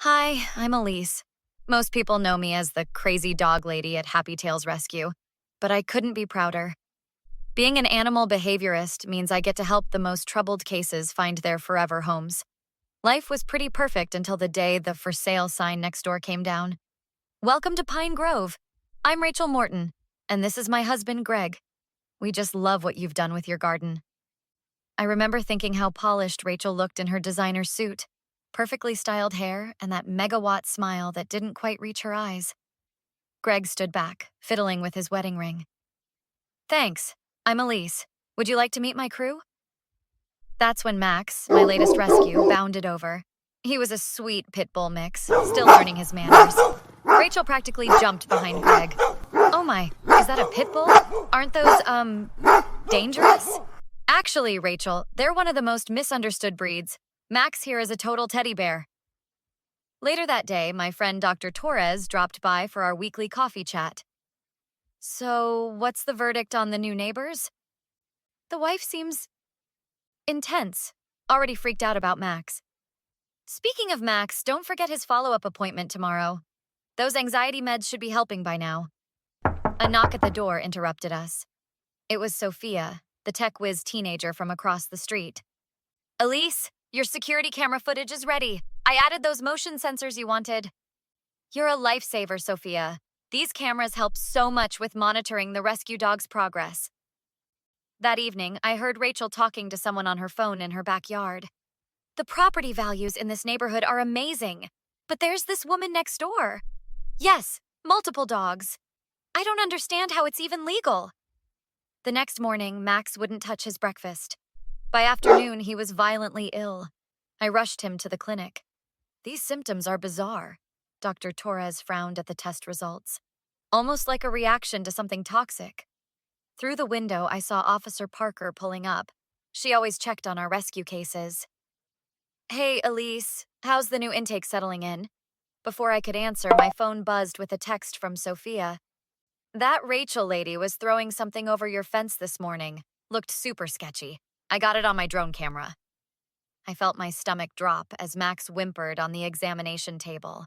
Hi, I'm Elise. Most people know me as the crazy dog lady at Happy Tails Rescue, but I couldn't be prouder. Being an animal behaviorist means I get to help the most troubled cases find their forever homes. Life was pretty perfect until the day the for sale sign next door came down. Welcome to Pine Grove. I'm Rachel Morton, and this is my husband, Greg. We just love what you've done with your garden. I remember thinking how polished Rachel looked in her designer suit, perfectly styled hair, and that megawatt smile that didn't quite reach her eyes. Greg stood back, fiddling with his wedding ring. Thanks. I'm Elise. Would you like to meet my crew? That's when Max, my latest rescue, bounded over. He was a sweet pit bull mix, still learning his manners. Rachel practically jumped behind Greg. Oh my, is that a pit bull? Aren't those, dangerous? Actually, Rachel, they're one of the most misunderstood breeds. Max here is a total teddy bear. Later that day, my friend Dr. Torres dropped by for our weekly coffee chat. So, what's the verdict on the new neighbors? The wife seems intense, already freaked out about Max. Speaking of Max, don't forget his follow-up appointment tomorrow. Those anxiety meds should be helping by now. A knock at the door interrupted us. It was Sophia, the tech whiz teenager from across the street. Elise, your security camera footage is ready. I added those motion sensors you wanted. You're a lifesaver, Sophia. These cameras help so much with monitoring the rescue dog's progress. That evening, I heard Rachel talking to someone on her phone in her backyard. The property values in this neighborhood are amazing, but there's this woman next door. Yes, multiple dogs. I don't understand how it's even legal. The next morning, Max wouldn't touch his breakfast. By afternoon, he was violently ill. I rushed him to the clinic. These symptoms are bizarre. Dr. Torres frowned at the test results. Almost like a reaction to something toxic. Through the window, I saw Officer Parker pulling up. She always checked on our rescue cases. Hey, Elise, how's the new intake settling in? Before I could answer, my phone buzzed with a text from Sophia. That Rachel lady was throwing something over your fence this morning. Looked super sketchy. I got it on my drone camera. I felt my stomach drop as Max whimpered on the examination table.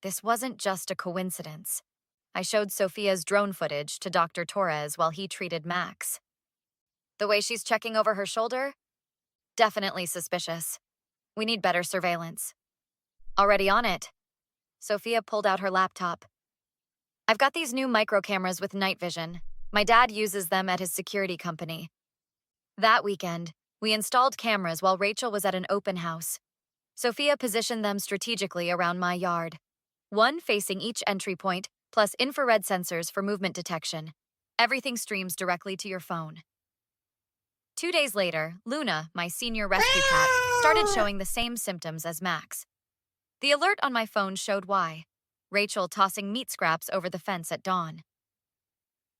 This wasn't just a coincidence. I showed Sophia's drone footage to Dr. Torres while he treated Max. The way she's checking over her shoulder? Definitely suspicious. We need better surveillance. Already on it. Sophia pulled out her laptop. I've got these new micro cameras with night vision. My dad uses them at his security company. That weekend, we installed cameras while Rachel was at an open house. Sophia positioned them strategically around my yard. One facing each entry point, plus infrared sensors for movement detection. Everything streams directly to your phone. 2 days later, Luna, my senior rescue cat, started showing the same symptoms as Max. The alert on my phone showed why. Rachel tossing meat scraps over the fence at dawn.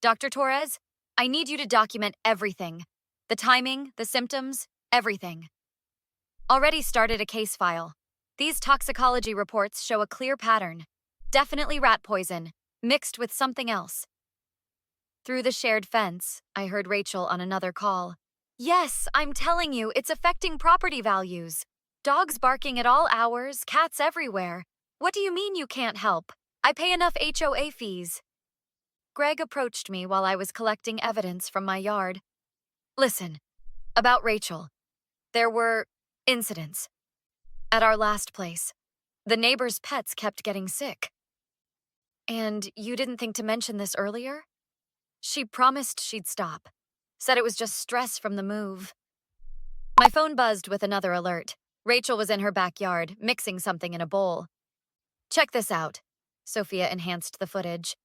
Dr. Torres, I need you to document everything. The timing, the symptoms, everything. Already started a case file. These toxicology reports show a clear pattern. Definitely rat poison, mixed with something else. Through the shared fence, I heard Rachel on another call. Yes, I'm telling you, it's affecting property values. Dogs barking at all hours, cats everywhere. What do you mean you can't help? I pay enough HOA fees. Greg approached me while I was collecting evidence from my yard. Listen, about Rachel. There were incidents. At our last place, the neighbors' pets kept getting sick. And you didn't think to mention this earlier? She promised she'd stop. Said it was just stress from the move. My phone buzzed with another alert. Rachel was in her backyard, mixing something in a bowl. Check this out. Sophia enhanced the footage.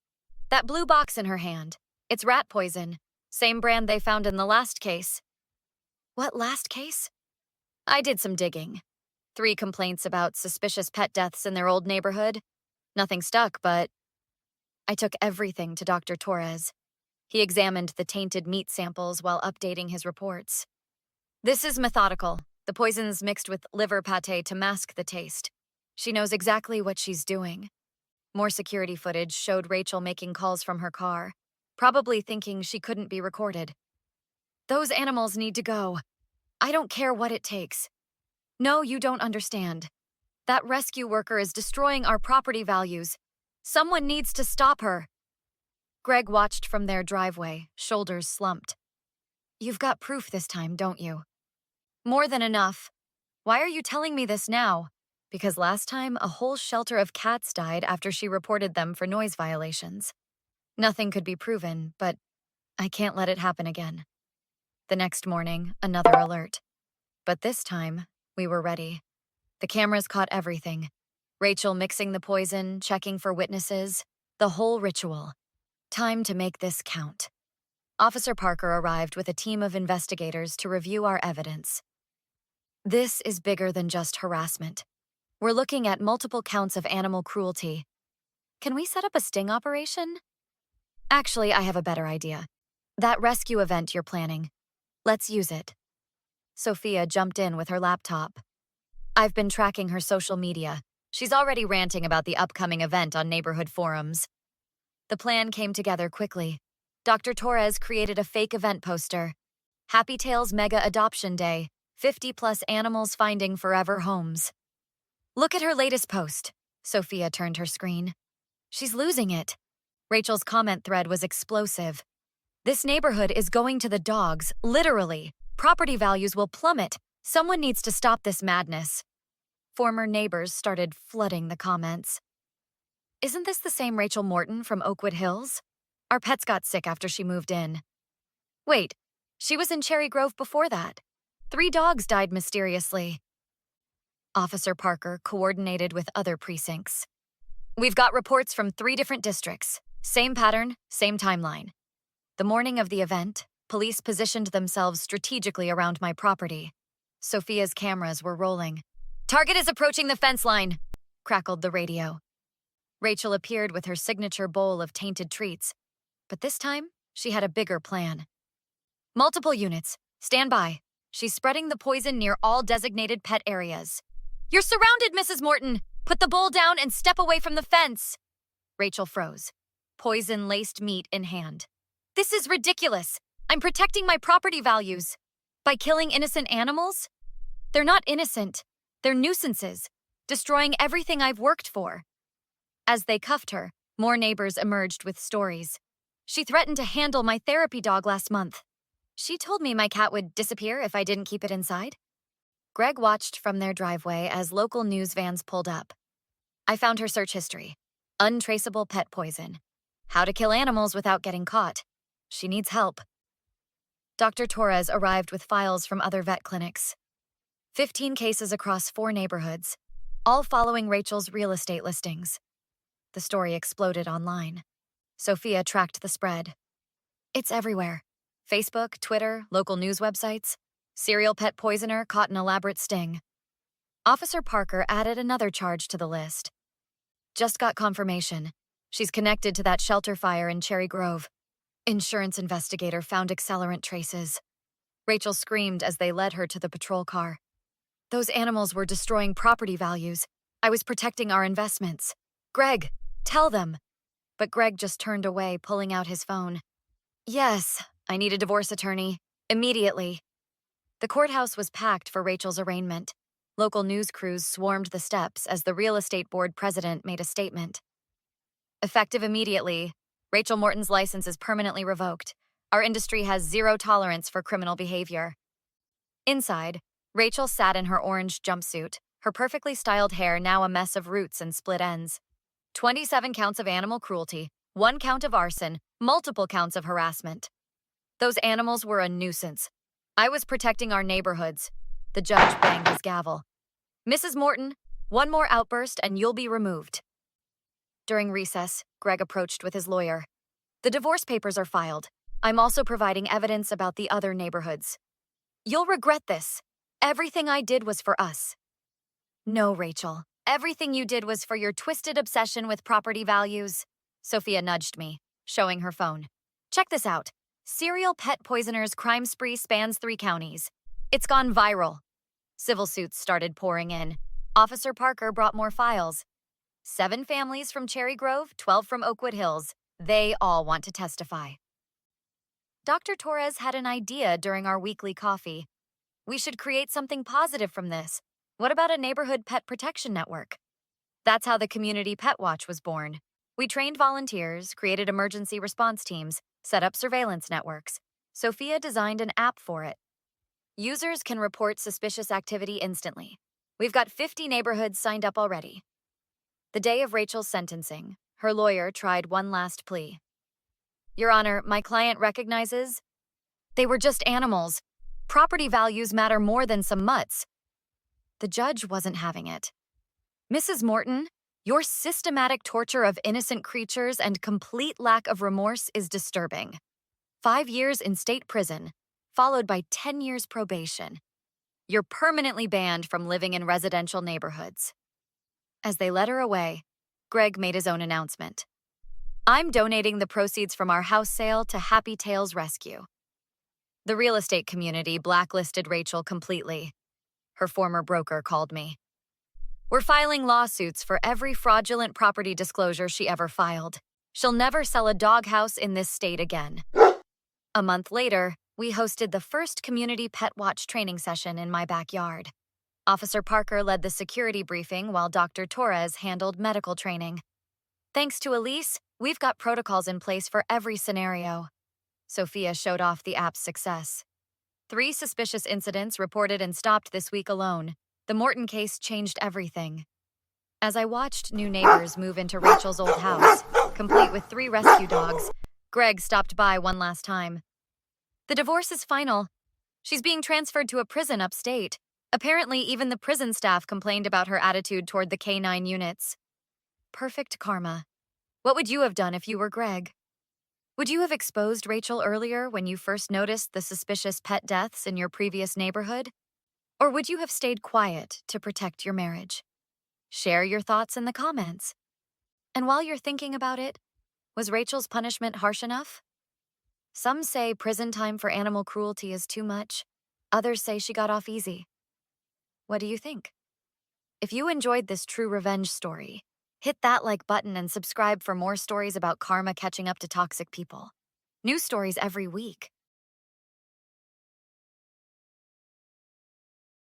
That blue box in her hand. It's rat poison. Same brand they found in the last case. What last case? I did some digging. 3 complaints about suspicious pet deaths in their old neighborhood. Nothing stuck, but I took everything to Dr. Torres. He examined the tainted meat samples while updating his reports. This is methodical. The poison's mixed with liver pate to mask the taste. She knows exactly what she's doing. More security footage showed Rachel making calls from her car, probably thinking she couldn't be recorded. Those animals need to go. I don't care what it takes. No, you don't understand. That rescue worker is destroying our property values. Someone needs to stop her. Greg watched from their driveway, shoulders slumped. You've got proof this time, don't you? More than enough. Why are you telling me this now? Because last time, a whole shelter of cats died after she reported them for noise violations. Nothing could be proven, but I can't let it happen again. The next morning, another alert. But this time, we were ready. The cameras caught everything. Rachel mixing the poison, checking for witnesses, the whole ritual. Time to make this count. Officer Parker arrived with a team of investigators to review our evidence. This is bigger than just harassment. We're looking at multiple counts of animal cruelty. Can we set up a sting operation? Actually, I have a better idea. That rescue event you're planning. Let's use it. Sophia jumped in with her laptop. I've been tracking her social media. She's already ranting about the upcoming event on neighborhood forums. The plan came together quickly. Dr. Torres created a fake event poster. Happy Tales Mega Adoption Day, 50+ animals finding forever homes. Look at her latest post. Sophia turned her screen. She's losing it. Rachel's comment thread was explosive. This neighborhood is going to the dogs, literally. Property values will plummet. Someone needs to stop this madness. Former neighbors started flooding the comments. Isn't this the same Rachel Morton from Oakwood Hills? Our pets got sick after she moved in. Wait, she was in Cherry Grove before that. 3 dogs died mysteriously. Officer Parker coordinated with other precincts. We've got reports from 3 different districts. Same pattern, same timeline. The morning of the event, police positioned themselves strategically around my property. Sophia's cameras were rolling. Target is approaching the fence line, crackled the radio. Rachel appeared with her signature bowl of tainted treats, but this time she had a bigger plan. Multiple units, stand by. She's spreading the poison near all designated pet areas. You're surrounded, Mrs. Morton! Put the bowl down and step away from the fence! Rachel froze, poison-laced meat in hand. This is ridiculous! I'm protecting my property values. By killing innocent animals? They're not innocent. They're nuisances, destroying everything I've worked for. As they cuffed her, more neighbors emerged with stories. She threatened to handle my therapy dog last month. She told me my cat would disappear if I didn't keep it inside. Greg watched from their driveway as local news vans pulled up. I found her search history. Untraceable pet poison. How to kill animals without getting caught. She needs help. Dr. Torres arrived with files from other vet clinics. 15 cases across 4 neighborhoods, all following Rachel's real estate listings. The story exploded online. Sophia tracked the spread. It's everywhere. Facebook, Twitter, local news websites. Serial pet poisoner caught an elaborate sting. Officer Parker added another charge to the list. Just got confirmation. She's connected to that shelter fire in Cherry Grove. Insurance investigator found accelerant traces. Rachel screamed as they led her to the patrol car. Those animals were destroying property values. I was protecting our investments. Greg, tell them. But Greg just turned away, pulling out his phone. Yes, I need a divorce attorney. Immediately. The courthouse was packed for Rachel's arraignment. Local news crews swarmed the steps as the real estate board president made a statement. Effective immediately, Rachel Morton's license is permanently revoked. Our industry has zero tolerance for criminal behavior. Inside, Rachel sat in her orange jumpsuit, her perfectly styled hair now a mess of roots and split ends. 27 counts of animal cruelty, 1 count of arson, multiple counts of harassment. Those animals were a nuisance. I was protecting our neighborhoods. The judge banged his gavel. Mrs. Morton, 1 more outburst and you'll be removed. During recess, Greg approached with his lawyer. The divorce papers are filed. I'm also providing evidence about the other neighborhoods. You'll regret this. Everything I did was for us. No, Rachel. Everything you did was for your twisted obsession with property values. Sophia nudged me, showing her phone. Check this out. Serial pet poisoner's crime spree spans 3 counties. It's gone viral. Civil suits started pouring in. Officer Parker brought more files. 7 families from Cherry Grove, 12 from Oakwood Hills. They all want to testify. Dr. Torres had an idea during our weekly coffee. We should create something positive from this. What about a neighborhood pet protection network? That's how the Community Pet Watch was born. We trained volunteers, created emergency response teams, set up surveillance networks. Sophia designed an app for it. Users can report suspicious activity instantly. We've got 50 neighborhoods signed up already. The day of Rachel's sentencing, her lawyer tried one last plea. Your Honor, my client recognizes they were just animals. Property values matter more than some mutts. The judge wasn't having it. Mrs. Morton, your systematic torture of innocent creatures and complete lack of remorse is disturbing. 5 years in state prison, followed by 10 years probation. You're permanently banned from living in residential neighborhoods. As they led her away, Greg made his own announcement. I'm donating the proceeds from our house sale to Happy Tails Rescue. The real estate community blacklisted Rachel completely. Her former broker called me. We're filing lawsuits for every fraudulent property disclosure she ever filed. She'll never sell a doghouse in this state again. A month later, we hosted the first Community Pet Watch training session in my backyard. Officer Parker led the security briefing while Dr. Torres handled medical training. Thanks to Elise, we've got protocols in place for every scenario. Sophia showed off the app's success. 3 suspicious incidents reported and stopped this week alone. The Morton case changed everything. As I watched new neighbors move into Rachel's old house, complete with 3 rescue dogs, Greg stopped by one last time. The divorce is final. She's being transferred to a prison upstate. Apparently, even the prison staff complained about her attitude toward the K-9 units. Perfect karma. What would you have done if you were Greg? Would you have exposed Rachel earlier when you first noticed the suspicious pet deaths in your previous neighborhood? Or would you have stayed quiet to protect your marriage? Share your thoughts in the comments. And while you're thinking about it, was Rachel's punishment harsh enough? Some say prison time for animal cruelty is too much. Others say she got off easy. What do you think? If you enjoyed this true revenge story, hit that like button and subscribe for more stories about karma catching up to toxic people. New stories every week.